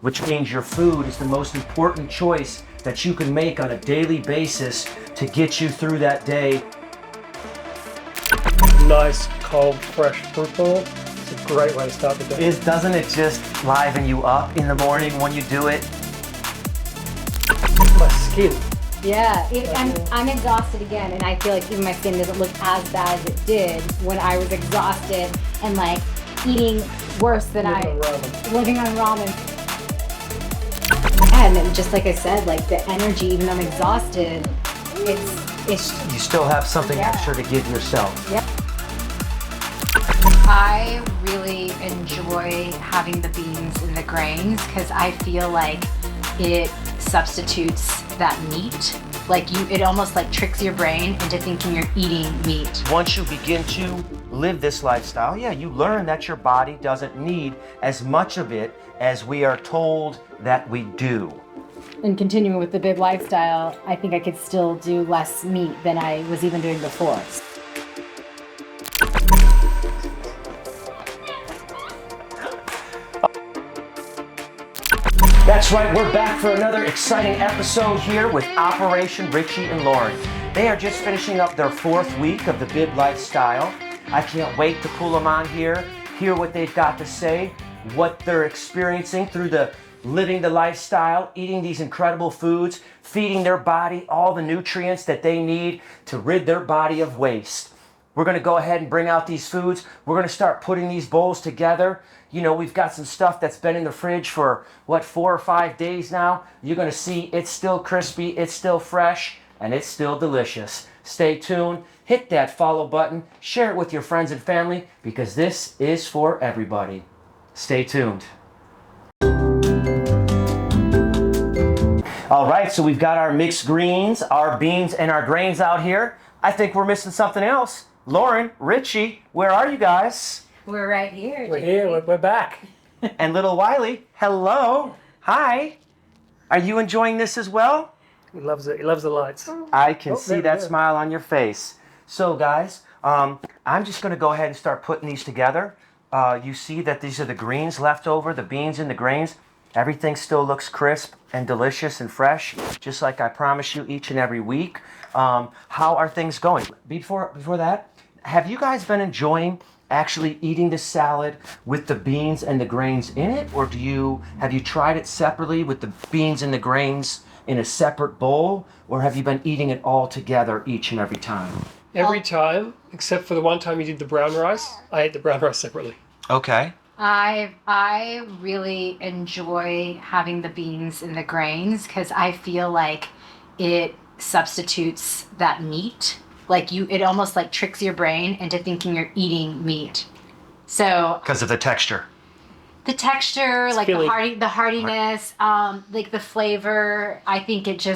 which means your food is the most important choice that you can make on a daily basis to get you through that day. Nice, cold, fresh fruit bowl. It's a great way to start the day. Doesn't it just liven you up in the morning when you do it? My skin. Yeah, I'm exhausted again, and I feel like even my skin doesn't look as bad as it did when I was exhausted and like eating worse than living on ramen. And then just like I said, like the energy, even though I'm exhausted, it's You still have something extra to give yourself. Yep. I really enjoy having the beans and the grains because I feel like it substitutes that meat. Like it almost like tricks your brain into thinking you're eating meat. Once you begin to live this lifestyle, you learn that your body doesn't need as much of it as we are told that we do. And continuing with the big lifestyle, I think I could still do less meat than I was even doing before. That's right, we're back for another exciting episode here with Operation Richie and Lauren. They are just finishing up their 4th week of the bib lifestyle. I can't wait to pull them on here, hear what they've got to say, what they're experiencing through the living the lifestyle, eating these incredible foods, feeding their body all the nutrients that they need to rid their body of waste. We're gonna go ahead and bring out these foods. We're gonna start putting these bowls together. You know, we've got some stuff that's been in the fridge for, 4 or 5 days now. You're gonna see it's still crispy, it's still fresh, and it's still delicious. Stay tuned, hit that follow button, share it with your friends and family, because this is for everybody. Stay tuned. All right, so we've got our mixed greens, our beans, and our grains out here. I think we're missing something else. Lauren, Richie, where are you guys? We're right here. We're here, we're back. And little Wiley, hello, hi. Are you enjoying this as well? He loves it, he loves the lights. I can see there that we go. smile on your face. So guys, I'm just gonna go ahead and start putting these together. You see that these are the greens left over, the beans and the grains. Everything still looks crisp and delicious and fresh, just like I promise you each and every week. How are things going? Before that, have you guys been enjoying actually eating the salad with the beans and the grains in it? Or have you tried it separately with the beans and the grains in a separate bowl? Or have you been eating it all together each and every time? Every time, except for the one time you did the brown rice, I ate the brown rice separately. Okay. I really enjoy having the beans and the grains because I feel like it substitutes that meat. Like it almost like tricks your brain into thinking you're eating meat. So Because of the texture. the texture, like filling. the hardiness, like the flavor, I think it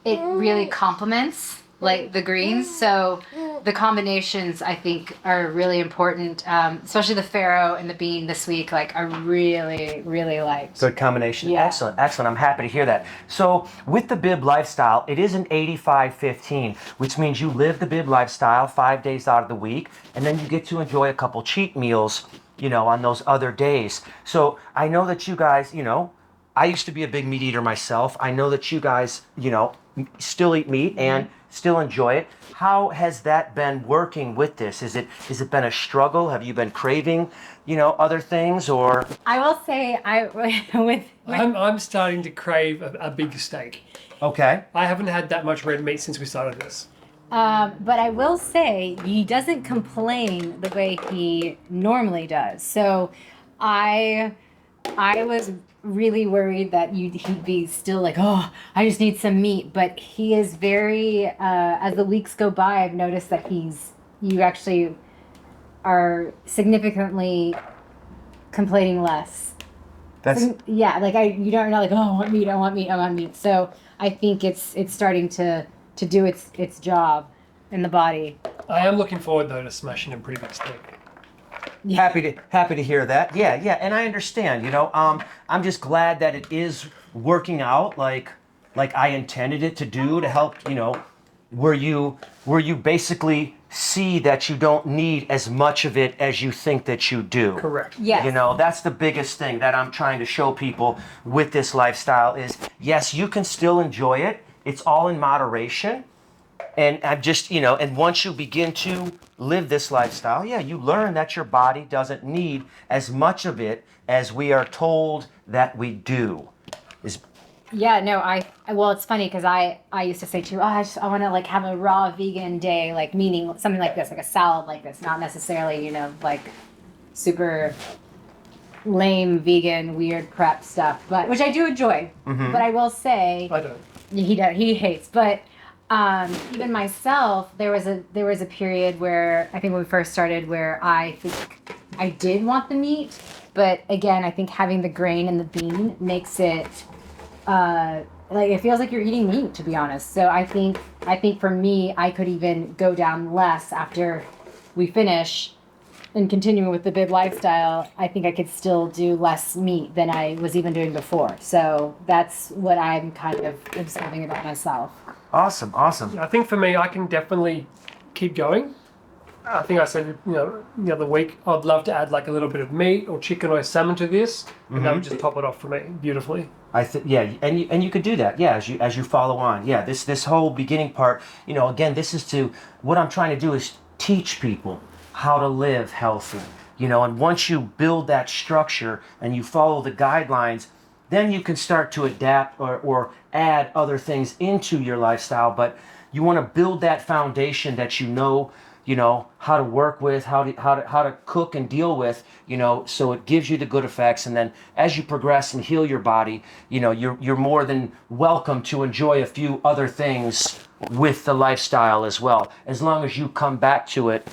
really complements like the greens. So the combinations I think are really important, especially the farro and the bean this week. Like I really, really liked. Good combination. Yeah. Excellent. I'm happy to hear that. So with the bib lifestyle, it is an 85-15, which means you live the bib lifestyle 5 days out of the week, and then you get to enjoy a couple cheat meals, on those other days. So I know that you guys, I used to be a big meat eater myself. I know that you guys, still eat meat and still enjoy it. How has that been working with this? Has it been a struggle? Have you been craving, other things, or? I will say I'm starting to crave a big steak. Okay. I haven't had that much red meat since we started this. but I will say he doesn't complain the way he normally does. So I was really worried that he'd be still like, oh, I just need some meat. But he is very, as the weeks go by, I've noticed that you actually are significantly complaining less. Yeah, like you're not like, oh, I want meat. So I think it's starting to do its job in the body. I am looking forward though to smashing a pretty big steak. Yeah. Happy to hear that. Yeah, and I understand. I'm just glad that it is working out like I intended it to do, to help. Where you basically see that you don't need as much of it as you think that you do. Correct. Yes. You know, that's the biggest thing that I'm trying to show people with this lifestyle is, yes, you can still enjoy it. It's all in moderation. And I'm just, you know, and once you begin to live this lifestyle, yeah, you learn that your body doesn't need as much of it as we are told that we do. Is Yeah, no, well, it's funny because I used to say too, I want to like have a raw vegan day, like meaning something like this, like a salad like this, not necessarily, you know, like super lame vegan weird prep stuff, but which I do enjoy. But I will say I don't. he hates, but even myself, there was a period where I think when we first started where I think I did want the meat, but again, I think having the grain and the bean makes it like it feels like you're eating meat, to be honest. So I think for me, I could even go down less after we finish and continuing with the bib lifestyle. I think I could still do less meat than I was even doing before. So that's what I'm kind of observing about myself. awesome, awesome. I think for me, I can definitely keep going. I think I said, you know, the other week, I'd love to add like a little bit of meat or chicken or salmon to this, and that would just top it off for me beautifully. I think, yeah, and you could do that, yeah, as you follow on, yeah. This whole beginning part, you know, again, this is to what I'm trying to do is teach people how to live healthy, you know. And once you build that structure and you follow the guidelines, then you can start to adapt or add other things into your lifestyle. But you want to build that foundation that you know how to work with, how to cook and deal with, you know, so it gives you the good effects. And then as you progress and heal your body, you know, you're more than welcome to enjoy a few other things with the lifestyle as well, as long as you come back to it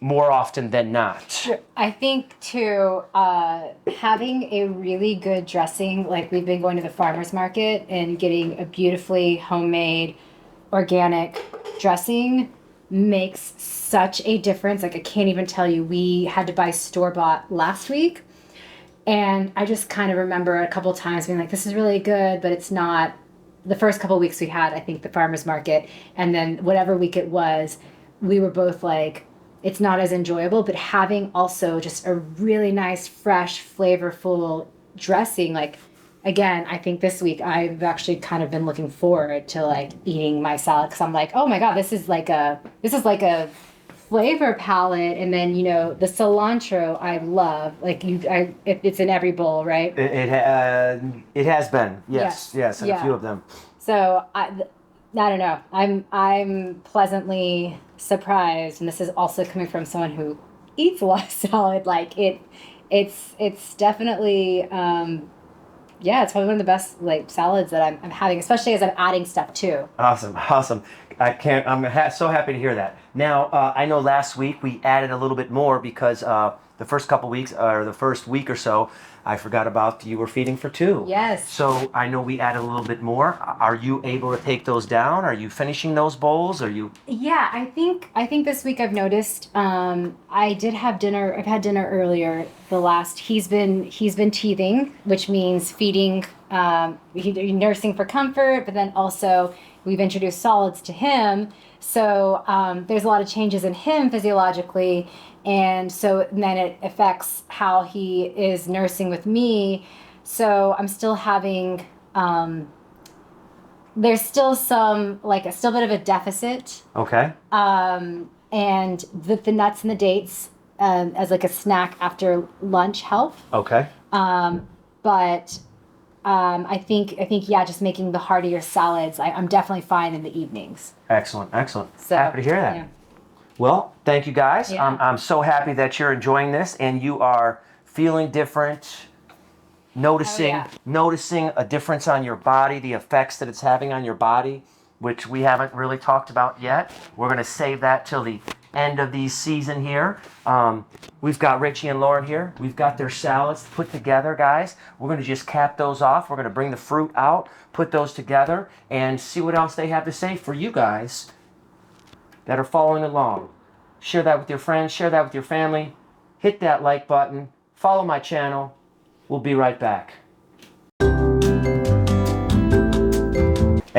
more often than not. I think too, having a really good dressing, like we've been going to the farmer's market and getting a beautifully homemade organic dressing makes such a difference. Like I can't even tell you, we had to buy store-bought last week. And I just kind of remember a couple times being like, this is really good, but it's not. The first couple weeks we had, I think, the farmer's market. And then whatever week it was, we were both like, it's not as enjoyable, but having also just a really nice, fresh, flavorful dressing, like, again, I think this week I've actually kind of been looking forward to like eating my salad because I'm like, oh my god, this is like a flavor palette, and then you know the cilantro I love, like it's in every bowl, right? It has been, yes, and Yeah. a few of them. So I don't know. I'm pleasantly surprised, and this is also coming from someone who eats a lot of salad. Like it's definitely yeah, it's probably one of the best like salads that I'm having, especially as I'm adding stuff too. Awesome. I'm so happy to hear that. Now, I know last week we added a little bit more because the first couple weeks, or the first week or so, I forgot about you were feeding for two. Yes. So I know we added a little bit more. Are you able to take those down? Are you finishing those bowls? Are you? Yeah, I think this week I've noticed. I did have dinner. I've had dinner earlier. He's been teething, which means feeding, nursing for comfort, but then also we've introduced solids to him. So there's a lot of changes in him physiologically, and so then it affects how he is nursing with me. So I'm still having. There's still some still a bit of a deficit. Okay. And the nuts and the dates as like a snack after lunch help. Okay. But I think yeah, just making the heartier salads. I'm definitely fine in the evenings. Excellent. So, Happy to hear that. Yeah. Well, thank you guys. Yeah. I'm so happy that you're enjoying this and you are feeling different, noticing a difference on your body, the effects that it's having on your body, which we haven't really talked about yet. We're going to save that till the end of the season here. We've got Richie and Lauren here. We've got their salads put together, guys. We're going to just cap those off. We're going to bring the fruit out, put those together, and see what else they have to say for you guys that are following along. Share that with your friends, share that with your family. Hit that like button, follow my channel. We'll be right back.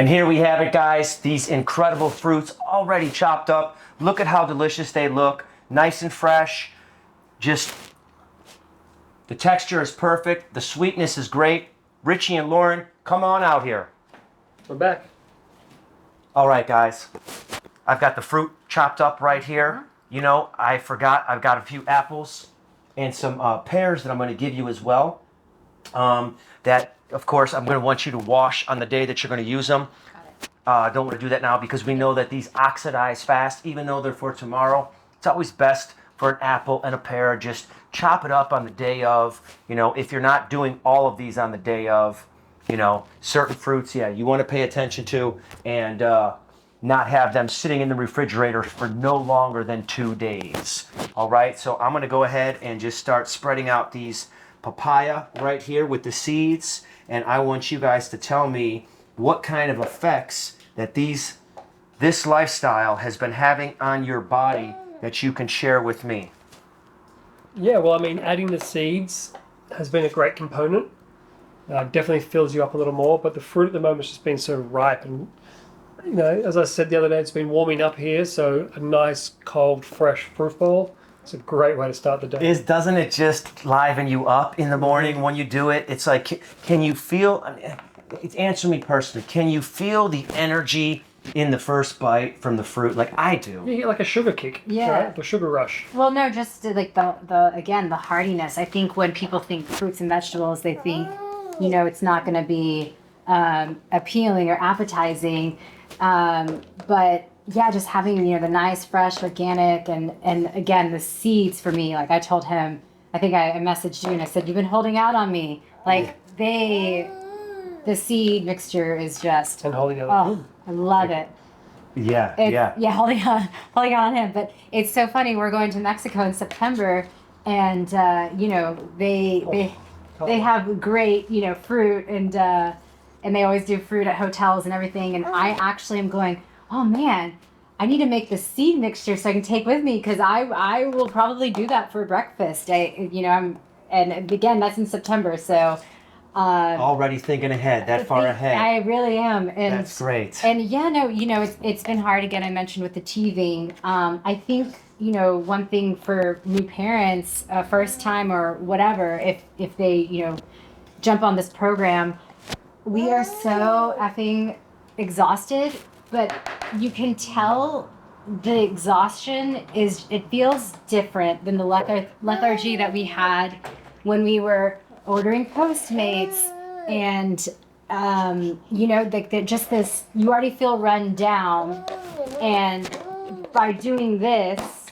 And here we have it, guys. These incredible fruits already chopped up. Look at how delicious they look. Nice and fresh. Just, the texture is perfect. The sweetness is great. Richie and Lauren, come on out here. We're back. All right, guys. I've got the fruit chopped up right here. You know, I forgot I've got a few apples and some pears that I'm going to give you as well. That, of course, I'm going to want you to wash on the day that you're going to use them. Don't want to do that now because we know that these oxidize fast, even though they're for tomorrow. It's always best for an apple and a pear. Just chop it up on the day of. You know, if you're not doing all of these on the day of, you know, certain fruits, yeah, you want to pay attention to and not have them sitting in the refrigerator for no longer than 2 days. All right, so I'm going to go ahead and just start spreading out these papaya right here with the seeds, and I want you guys to tell me what kind of effects that this lifestyle has been having on your body that you can share with me. Yeah, well, I mean, adding the seeds has been a great component. Definitely fills you up a little more, but the fruit at the moment has just been so ripe. And, you know, as I said the other day, it's been warming up here, so a nice, cold, fresh fruit bowl. It's a great way to start the day. Doesn't it just liven you up in the morning when you do it? It's like, can you feel, answer me personally, can you feel the energy in the first bite from the fruit? Like I do. You get like a sugar kick, Yeah. right? The sugar rush. Well, no, just like the hardiness. I think when people think fruits and vegetables, they think, you know, it's not going to be appealing or appetizing. But yeah, just having, you know, the nice, fresh, organic, and again, the seeds for me, like I told him, I think I messaged you and I said, you've been holding out on me. Like the seed mixture is just, And holding out. oh, I love it. Yeah, Yeah, holding on him. But it's so funny. We're going to Mexico in September, and you know they have great, you know, fruit, and they always do fruit at hotels and everything. And I actually am going, oh man, I need to make the seed mixture so I can take with me, because I will probably do that for breakfast. And again, that's in September, so. Already thinking ahead, that far ahead. I really am, and That's great. And yeah, no, you know, it's been hard. Again, I mentioned with the teething. I think, you know, one thing for new parents, first time or whatever, if they, you know, jump on this program, we are so effing exhausted, but you can tell the exhaustion it feels different than the lethargy that we had when we were ordering Postmates, and you know, just this, you already feel run down, and by doing this,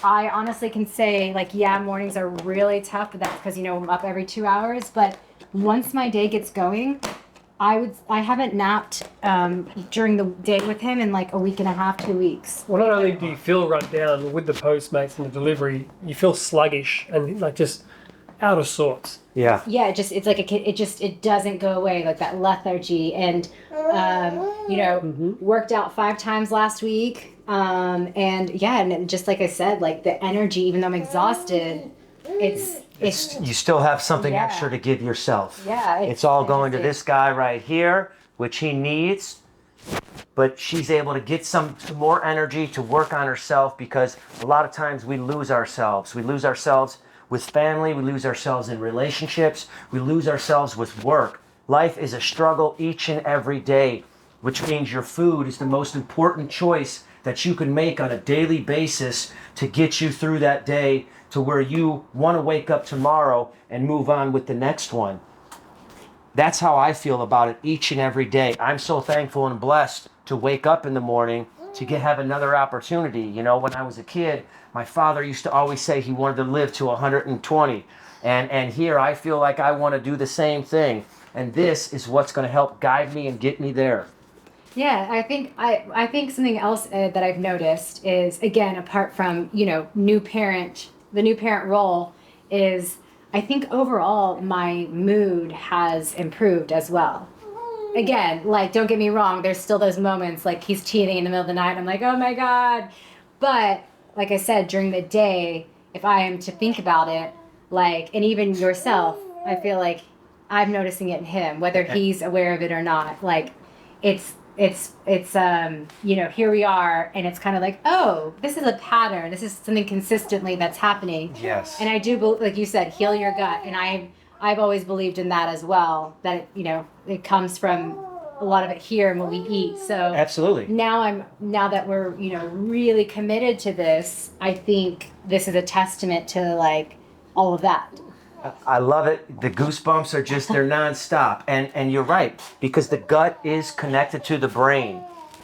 I honestly can say, like, yeah, mornings are really tough, but that's because, you know, I'm up every 2 hours. But once my day gets going, I haven't napped during the day with him in like a week and a half, 2 weeks. Well, not only do you feel run down with the Postmates and the delivery, you feel sluggish and like just out of sorts. Yeah. Yeah, it's like a kid. It doesn't go away, like that lethargy. And you know, worked out 5 times last week. And yeah, and just like I said, like the energy, even though I'm exhausted, it's You still have something Yeah. extra to give yourself. Yeah, It's all going to this guy right here, which he needs. But she's able to get some more energy to work on herself, because a lot of times we lose ourselves. We lose ourselves with family, we lose ourselves in relationships, we lose ourselves with work. Life is a struggle each and every day, which means your food is the most important choice that you can make on a daily basis to get you through that day to where you want to wake up tomorrow and move on with the next one. That's how I feel about it each and every day. I'm so thankful and blessed to wake up in the morning to have another opportunity. You know, when I was a kid, my father used to always say he wanted to live to 120. And here I feel like I want to do the same thing. And this is what's going to help guide me and get me there. Yeah, I think something else that I've noticed is, again, apart from, you know, the new parent role, is I think overall my mood has improved as well. Again, like, don't get me wrong, there's still those moments like he's teething in the middle of the night, I'm like, oh my God. But like I said, during the day, if I am to think about it, like, and even yourself, I feel like I'm noticing it in him, whether he's aware of it or not. Like, it's here we are, and it's kind of like, oh, this is a pattern. This is something consistently that's happening. Yes. And I do, like you said, heal your gut, and I've always believed in that as well. That it comes from a lot of it here and what we eat. So Absolutely. now that we're really committed to this, I think this is a testament to like all of that. I love it. The goosebumps are just, they're nonstop. And you're right, because the gut is connected to the brain.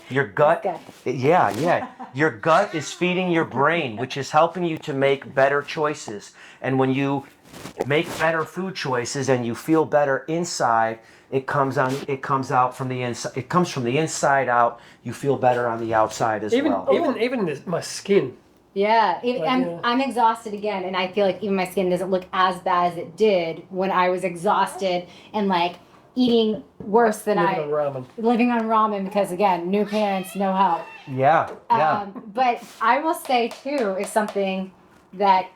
Your gut, yeah. Your gut is feeding your brain, which is helping you to make better choices. And when you make better food choices and you feel better inside, it comes out from the inside. It comes from the inside out. You feel better on the outside as well. Even my skin. Yeah, I'm exhausted again, and I feel like even my skin doesn't look as bad as it did when I was exhausted and like eating worse than living on ramen because again, new parents, no help. Yeah. But I will say too is something that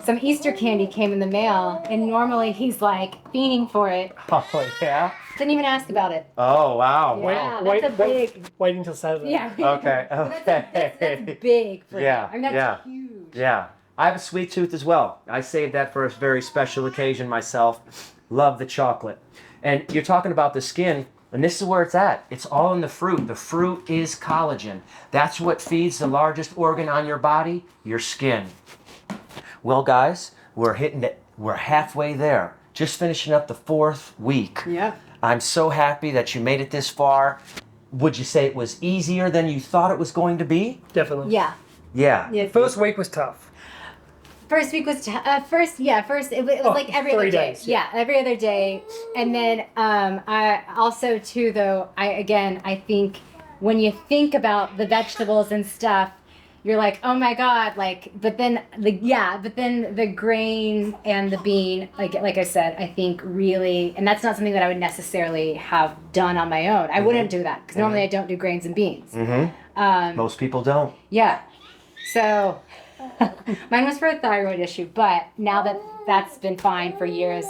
some Easter candy came in the mail, and normally he's like fiending for it. Oh yeah. Didn't even ask about it. Oh wow. Yeah, Wait big. until Saturday. Yeah. Okay. That's big for him. I mean, that's huge. Yeah. I have a sweet tooth as well. I saved that for a very special occasion myself. Love the chocolate. And you're talking about the skin, and this is where it's at. It's all in the fruit. The fruit is collagen. That's what feeds the largest organ on your body, your skin. Well, guys, we're halfway there. Just finishing up the 4th week. Yeah. I'm so happy that you made it this far. Would you say it was easier than you thought it was going to be? Definitely. Yeah. Yeah. First week was tough. First week was first it was like every other 3 day. days. Yeah, every other day. And then I also too though, I think when you think about the vegetables and stuff, you're like, oh my God, but then the grain and the bean, like I said, I think really, and that's not something that I would necessarily have done on my own. I wouldn't do that because normally I don't do grains and beans. Most people don't. Yeah. So mine was for a thyroid issue, but now that that's been fine for years,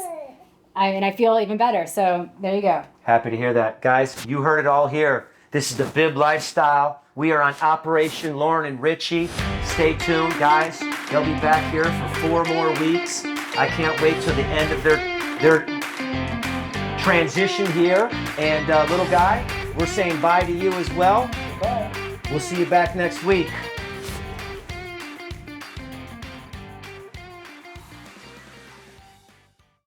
I feel even better. So there you go. Happy to hear that. Guys, you heard it all here. This is the Bib Lifestyle. We are on Operation Lauren and Richie. Stay tuned, guys. They'll be back here for 4 more weeks. I can't wait till the end of their transition here. And little guy, we're saying bye to you as well. Bye. We'll see you back next week.